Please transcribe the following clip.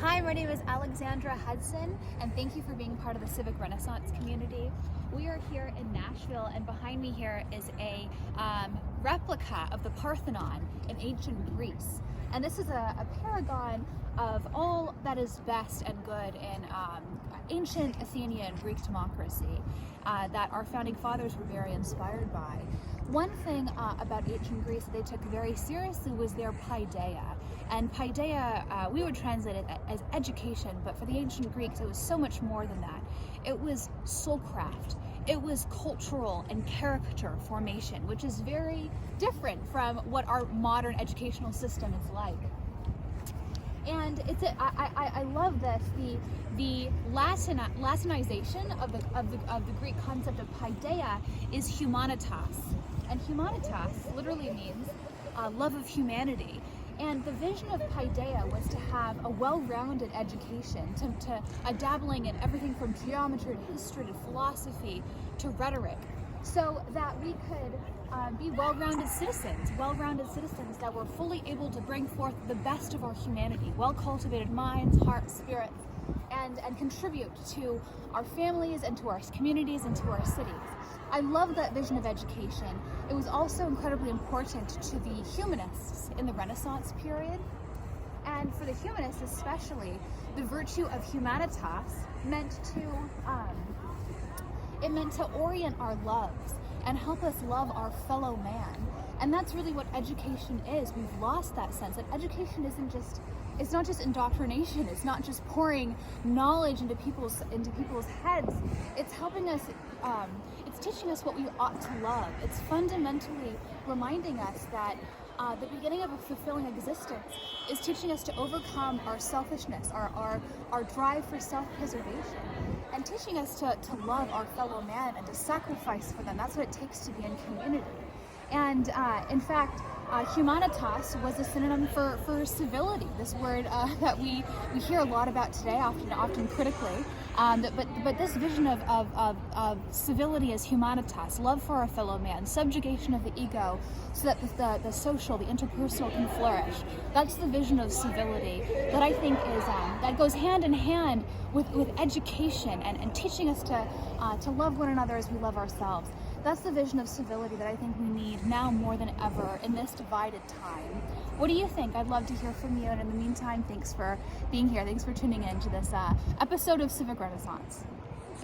Hi, my name is Alexandra Hudson, and thank you for being part of the Civic Renaissance community. We are here in Nashville, and behind me here is a replica of the Parthenon in ancient Greece. And this is a paragon of all that is best and good in ancient Athenian Greek democracy that our founding fathers were very inspired by. One thing about ancient Greece that they took very seriously was their Paideia. And Paideia, we would translate it as education, but for the ancient Greeks, it was so much more than that. It was soulcraft. It was cultural and character formation, which is very different from what our modern educational system is like. And I love this. The Latinization of the Greek concept of Paideia is humanitas, and humanitas literally means love of humanity. And the vision of Paideia was to have a well-rounded education, to dabbling in everything from geometry to history to philosophy to rhetoric, so that we could be well-rounded citizens that were fully able to bring forth the best of our humanity, well-cultivated minds, hearts, spirits, and contribute to our families and to our communities and to our cities. I love that vision of education. It was also incredibly important to the humanists in the Renaissance period. And for the humanists especially, the virtue of humanitas meant to orient our loves and help us love our fellow man. And that's really what education is. We've lost that sense that education it's not just indoctrination. It's not just pouring knowledge into people's heads. It's helping us. It's teaching us what we ought to love. It's fundamentally reminding us that the beginning of a fulfilling existence is teaching us to overcome our selfishness, our drive for self-preservation, and teaching us to love our fellow man and to sacrifice for them. That's what it takes to be in community. And in fact, humanitas was a synonym for civility, this word that we hear a lot about today, often critically. But this vision of civility as humanitas, love for our fellow man, subjugation of the ego, so that the social, the interpersonal can flourish. That's the vision of civility that I think is that goes hand in hand with education and teaching us to love one another as we love ourselves. That's the vision of civility that I think we need now more than ever in this divided time. What do you think? I'd love to hear from you. And in the meantime, thanks for being here. Thanks for tuning in to this episode of Civic Renaissance.